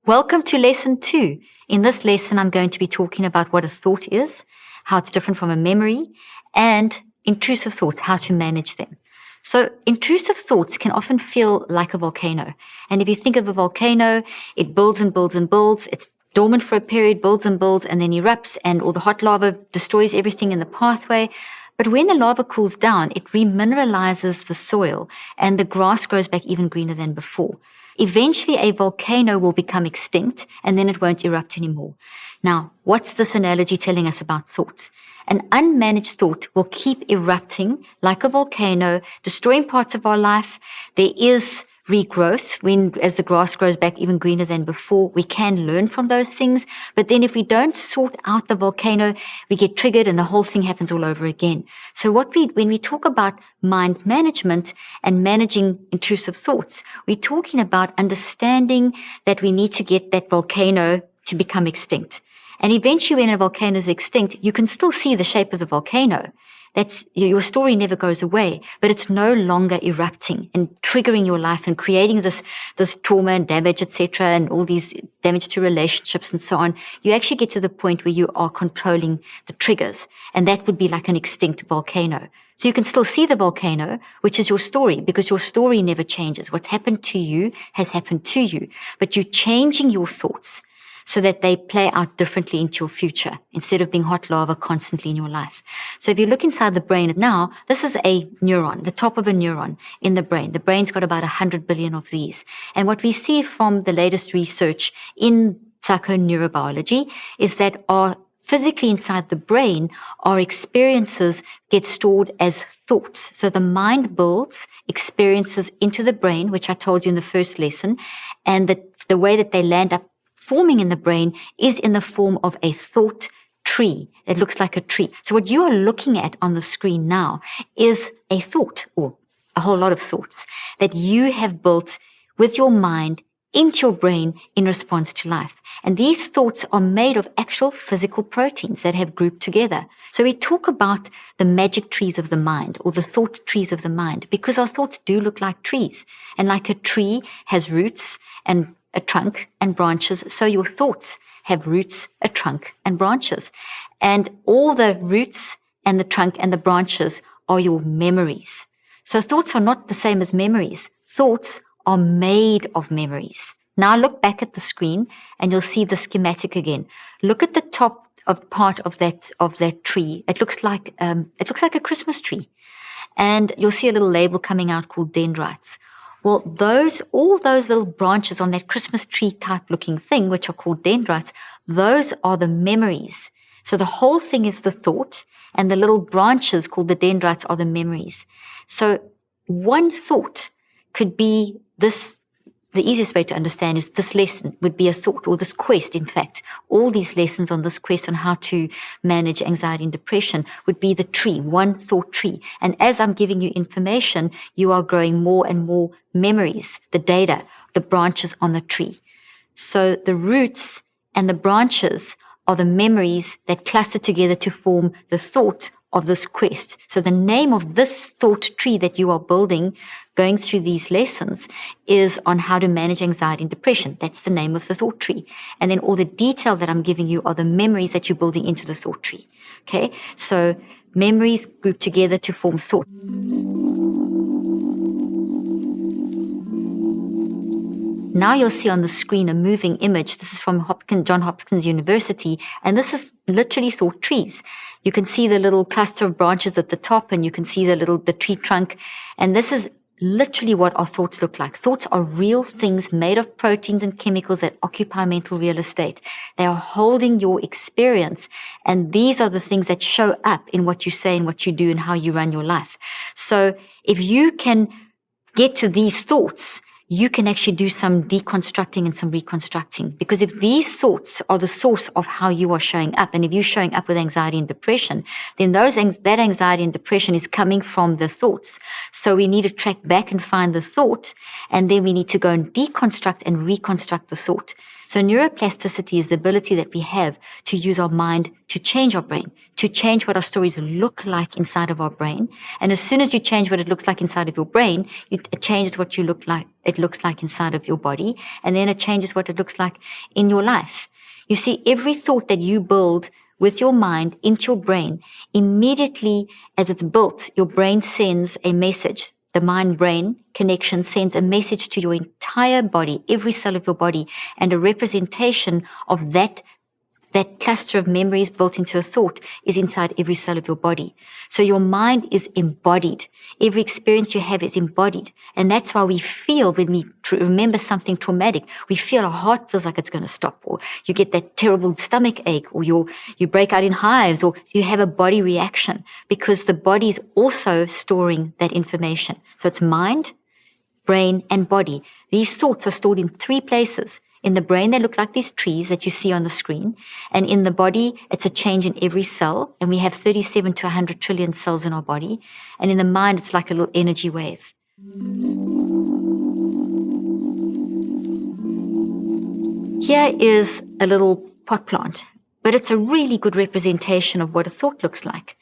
Welcome to lesson 2. In this lesson, I'm going to be talking about what a thought is, how it's different from a memory, and intrusive thoughts, how to manage them. So intrusive thoughts can often feel like a volcano. And if you think of a volcano, it builds and builds and builds. It's dormant for a period, builds and builds, and then erupts, and all the hot lava destroys everything in the pathway. But when the lava cools down, it remineralizes the soil, and the grass grows back even greener than before. Eventually, a volcano will become extinct, and then it won't erupt anymore. Now, what's this analogy telling us about thoughts? An unmanaged thought will keep erupting like a volcano, destroying parts of our life. There is regrowth as the grass grows back even greener than before. We can learn from those things, but then if we don't sort out the volcano, we get triggered and the whole thing happens all over again. So when we talk about mind management and managing intrusive thoughts, we're talking about understanding that we need to get that volcano to become extinct. And eventually when a volcano is extinct, you can still see the shape of the volcano. Your story never goes away, but it's no longer erupting and triggering your life and creating this trauma and damage, etc., and all these damage to relationships and so on. You actually get to the point where you are controlling the triggers, and that would be like an extinct volcano. So you can still see the volcano, which is your story, because your story never changes. What's happened to you has happened to you, but you're changing your thoughts so that they play out differently into your future instead of being hot lava constantly in your life. So if you look inside the brain now, this is a neuron, the top of a neuron in the brain. The brain's got about 100 billion of these. And what we see from the latest research in psychoneurobiology is that physically inside the brain, our experiences get stored as thoughts. So the mind builds experiences into the brain, which I told you in the first lesson, and the way that they land up forming in the brain is in the form of a thought tree. It looks like a tree. So what you are looking at on the screen now is a thought, or a whole lot of thoughts that you have built with your mind into your brain in response to life. And these thoughts are made of actual physical proteins that have grouped together. So we talk about the magic trees of the mind, or the thought trees of the mind, because our thoughts do look like trees. And like a tree has roots and a trunk and branches, so your thoughts have roots, a trunk, and branches. And all the roots and the trunk and the branches are your memories. So thoughts are not the same as memories. Thoughts are made of memories. Now look back at the screen and you'll see the schematic again. Look at the top part of that tree. It looks like a Christmas tree. And you'll see a little label coming out called dendrites. Well, all those little branches on that Christmas tree type looking thing, which are called dendrites, those are the memories. So the whole thing is the thought, and the little branches called the dendrites are the memories. So one thought could be this. The easiest way to understand is this lesson would be a thought, or this quest, in fact. All these lessons on this quest on how to manage anxiety and depression would be the tree, one thought tree. And as I'm giving you information, you are growing more and more memories, the data, the branches on the tree. So the roots and the branches are the memories that cluster together to form the thought of this quest. So the name of this thought tree that you are building, going through these lessons, is on how to manage anxiety and depression. That's the name of the thought tree. And then all the detail that I'm giving you are the memories that you're building into the thought tree. Okay? So memories group together to form thought. Now you'll see on the screen a moving image. This is from Johns Hopkins University, and this is literally thought trees. You can see the little cluster of branches at the top, and you can see the tree trunk. And this is literally what our thoughts look like. Thoughts are real things made of proteins and chemicals that occupy mental real estate. They are holding your experience, and these are the things that show up in what you say and what you do and how you run your life. So if you can get to these thoughts, you can actually do some deconstructing and some reconstructing. Because if these thoughts are the source of how you are showing up, and if you're showing up with anxiety and depression, then that anxiety and depression is coming from the thoughts. So we need to track back and find the thought, and then we need to go and deconstruct and reconstruct the thought. So neuroplasticity is the ability that we have to use our mind to to change our brain, to change what our stories look like inside of our brain. And as soon as you change what it looks like inside of your brain, it changes what it looks like inside of your body. And then it changes what it looks like in your life. You see, every thought that you build with your mind into your brain, immediately as it's built, your brain sends a message. The mind-brain connection sends a message to your entire body, every cell of your body, and a representation of that cluster of memories built into a thought is inside every cell of your body. So your mind is embodied. Every experience you have is embodied. And that's why we feel when we remember something traumatic, we feel our heart feels like it's going to stop, or you get that terrible stomach ache, or you break out in hives, or you have a body reaction, because the body is also storing that information. So it's mind, brain, and body. These thoughts are stored in 3 places. In the brain, they look like these trees that you see on the screen. And in the body, it's a change in every cell. And we have 37 to 100 trillion cells in our body. And in the mind, it's like a little energy wave. Here is a little pot plant, but it's a really good representation of what a thought looks like.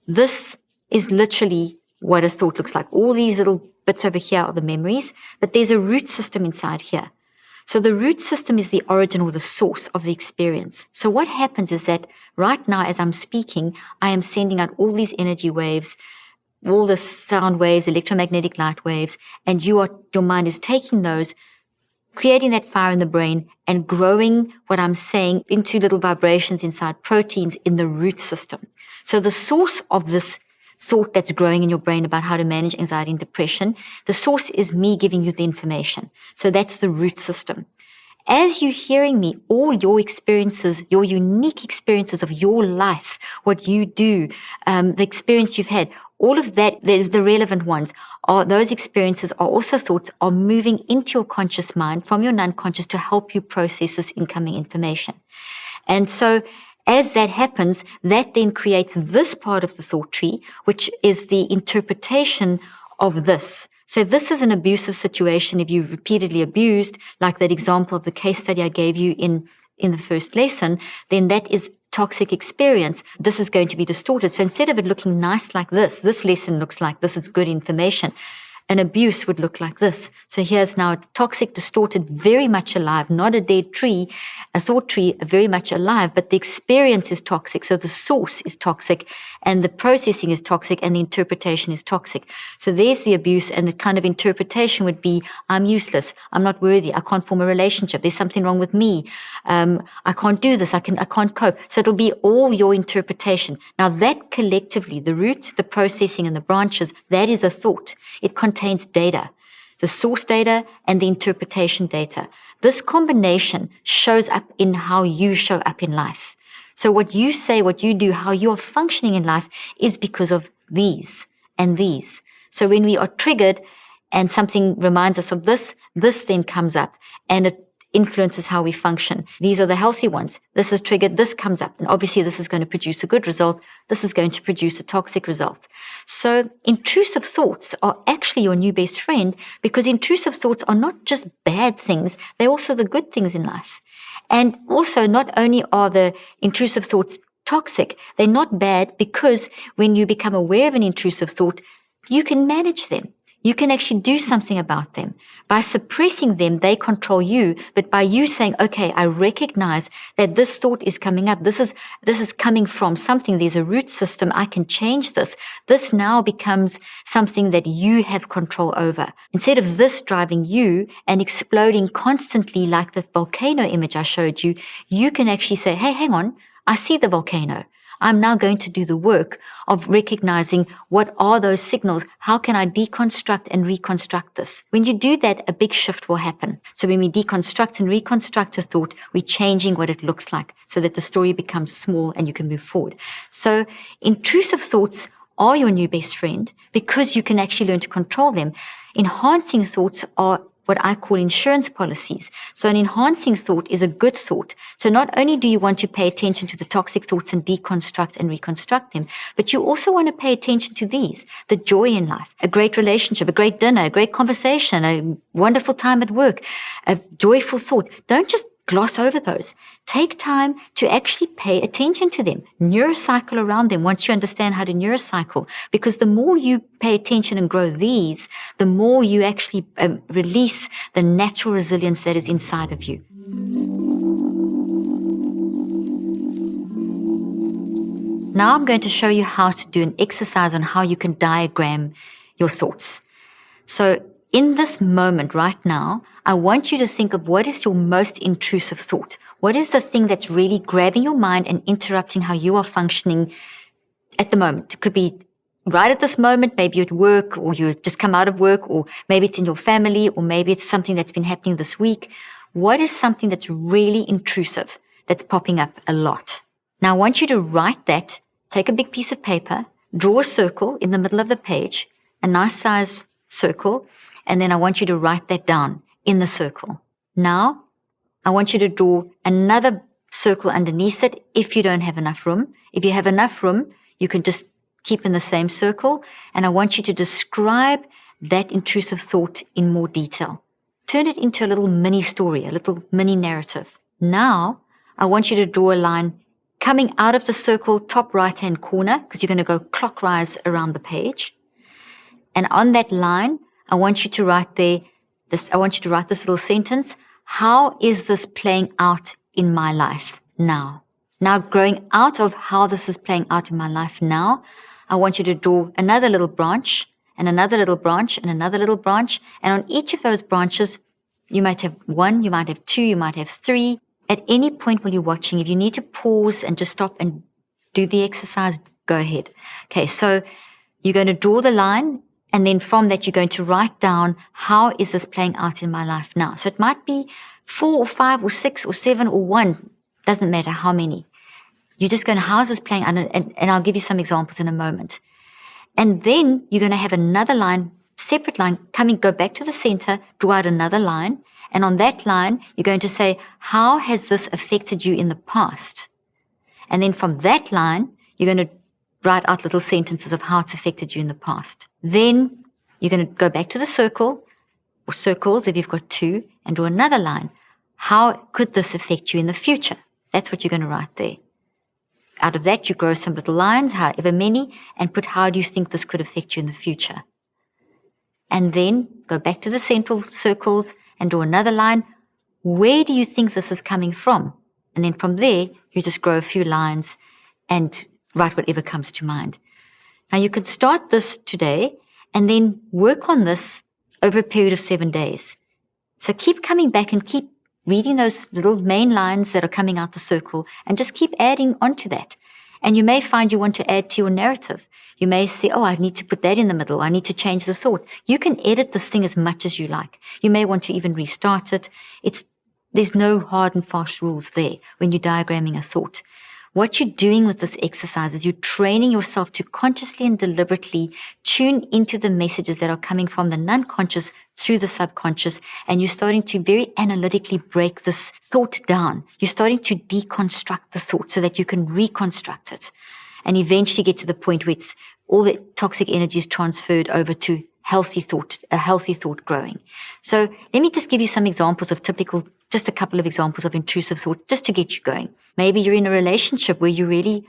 This is literally what a thought looks like. All these little bits over here are the memories, but there's a root system inside here. So the root system is the origin or the source of the experience. So what happens is that right now, as I'm speaking, I am sending out all these energy waves, all the sound waves, electromagnetic light waves, and your mind is taking those, creating that fire in the brain and growing what I'm saying into little vibrations inside proteins in the root system. So the source of this thought that's growing in your brain about how to manage anxiety and depression, the source is me giving you the information. So that's the root system. As you're hearing me, all your experiences, your unique experiences of your life, what you do, the experience you've had, all of that, the relevant ones, are those experiences are also thoughts are moving into your conscious mind from your non-conscious to help you process this incoming information. And so as that happens, that then creates this part of the thought tree, which is the interpretation of this. So if this is an abusive situation, if you're repeatedly abused, like that example of the case study I gave you in the first lesson, then that is toxic experience. This is going to be distorted. So instead of it looking nice like this lesson looks like this is good information. An abuse would look like this. So here's now a toxic, distorted, very much alive, not a dead tree, a thought tree, very much alive, but the experience is toxic. So the source is toxic, and the processing is toxic, and the interpretation is toxic. So there's the abuse, and the kind of interpretation would be, I'm useless, I'm not worthy, I can't form a relationship, there's something wrong with me, I can't do this, I can't cope. So it'll be all your interpretation. Now that collectively, the root, the processing, and the branches, that is a thought. It contains data, the source data and the interpretation data. This combination shows up in how you show up in life. So what you say, what you do, how you're functioning in life is because of these and these. So when we are triggered and something reminds us of this then comes up and it influences how we function. These are the healthy ones. This is triggered, this comes up. And obviously this is going to produce a good result. This is going to produce a toxic result. So intrusive thoughts are actually your new best friend, because intrusive thoughts are not just bad things, they're also the good things in life. And also not only are the intrusive thoughts toxic, they're not bad because when you become aware of an intrusive thought, you can manage them. You can actually do something about them. By suppressing them, they control you. But by you saying, okay, I recognize that this thought is coming up. This is coming from something. There's a root system. I can change this. This now becomes something that you have control over. Instead of this driving you and exploding constantly like the volcano image I showed you, you can actually say, hey, hang on. I see the volcano. I'm now going to do the work of recognizing what are those signals. How can I deconstruct and reconstruct this? When you do that, a big shift will happen. So when we deconstruct and reconstruct a thought, we're changing what it looks like so that the story becomes small and you can move forward. So intrusive thoughts are your new best friend because you can actually learn to control them. Enhancing thoughts are what I call insurance policies. So an enhancing thought is a good thought. So not only do you want to pay attention to the toxic thoughts and deconstruct and reconstruct them, but you also want to pay attention to these, the joy in life, a great relationship, a great dinner, a great conversation, a wonderful time at work, a joyful thought. Don't just gloss over those. Take time to actually pay attention to them. Neurocycle around them once you understand how to neurocycle. Because the more you pay attention and grow these, the more you actually release the natural resilience that is inside of you. Now I'm going to show you how to do an exercise on how you can diagram your thoughts. So in this moment right now, I want you to think of what is your most intrusive thought. What is the thing that's really grabbing your mind and interrupting how you are functioning at the moment? It could be right at this moment, maybe you're at work, or you just come out of work, or maybe it's in your family, or maybe it's something that's been happening this week. What is something that's really intrusive that's popping up a lot? Now I want you to write that, take a big piece of paper, draw a circle in the middle of the page, a nice size circle, and then I want you to write that down in the circle. Now, I want you to draw another circle underneath it if you don't have enough room. If you have enough room, you can just keep in the same circle, and I want you to describe that intrusive thought in more detail. Turn it into a little mini story, a little mini narrative. Now, I want you to draw a line coming out of the circle top right-hand corner, because you're going to go clockwise around the page. And on that line, I want you to write this little sentence. How is this playing out in my life now? Now, growing out of how this is playing out in my life now, I want you to draw another little branch and another little branch and another little branch. And on each of those branches, you might have 1, you might have 2, you might have 3. At any point when you're watching, if you need to pause and just stop and do the exercise, go ahead. Okay, so you're going to draw the line. And then from that, you're going to write down, how is this playing out in my life now? So it might be 4 or 5 or 6 or 7 or 1. Doesn't matter how many. You're just going, how is this playing out? And I'll give you some examples in a moment. And then you're going to have another line, separate line, go back to the center, draw out another line. And on that line, you're going to say, how has this affected you in the past? And then from that line, you're going to write out little sentences of how it's affected you in the past. Then you're going to go back to the circle, or circles if you've got 2, and draw another line. How could this affect you in the future? That's what you're going to write there. Out of that, you grow some little lines, however many, and put, how do you think this could affect you in the future? And then go back to the central circles and draw another line. Where do you think this is coming from? And then from there, you just grow a few lines and write whatever comes to mind. Now you could start this today and then work on this over a period of 7 days. So keep coming back and keep reading those little main lines that are coming out the circle and just keep adding onto that. And you may find you want to add to your narrative. You may say, oh, I need to put that in the middle. I need to change the thought. You can edit this thing as much as you like. You may want to even restart it. There's no hard and fast rules there when you're diagramming a thought. What you're doing with this exercise is you're training yourself to consciously and deliberately tune into the messages that are coming from the non-conscious through the subconscious, and you're starting to very analytically break this thought down. You're starting to deconstruct the thought so that you can reconstruct it and eventually get to the point where all the toxic energy is transferred over to a healthy thought growing. So let me just give you some examples of just a couple of examples of intrusive thoughts just to get you going. Maybe you're in a relationship where you really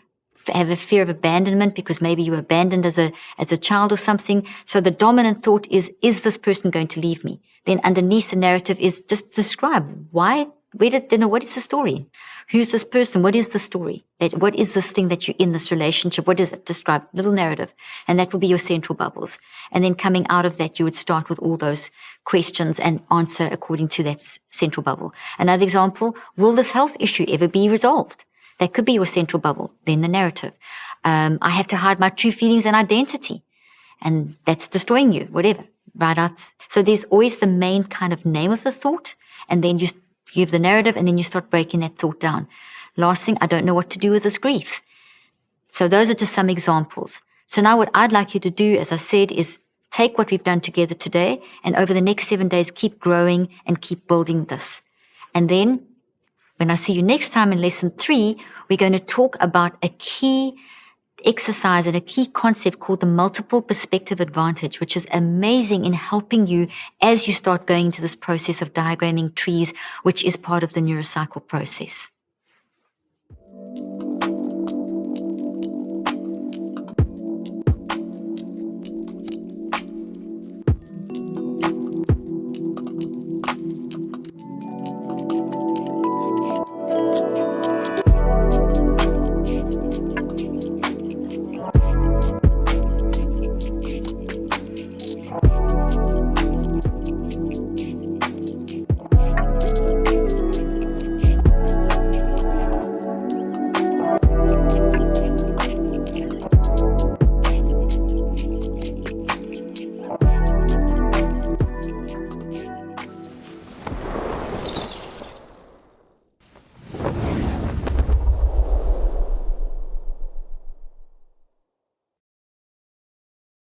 have a fear of abandonment because maybe you were abandoned as a child or something. So the dominant thought is this person going to leave me? Then underneath the narrative is just describe what is the story? Who's this person? What is the story? What is this thing that you're in this relationship? What is it? Describe, little narrative. And that will be your central bubbles. And then coming out of that, you would start with all those questions and answer according to that central bubble. Another example, will this health issue ever be resolved? That could be your central bubble, then the narrative. I have to hide my true feelings and identity. And that's destroying you, whatever. Right out. So there's always the main kind of name of the thought, and then you give the narrative, and then you start breaking that thought down. Last thing, I don't know what to do with this grief. So those are just some examples. So now what I'd like you to do, as I said, is take what we've done together today, and over the next 7 days, keep growing and keep building this. And then when I see you next time in lesson 3, we're going to talk about a key exercise and a key concept called the multiple perspective advantage, which is amazing in helping you as you start going into this process of diagramming trees, which is part of the neurocycle process.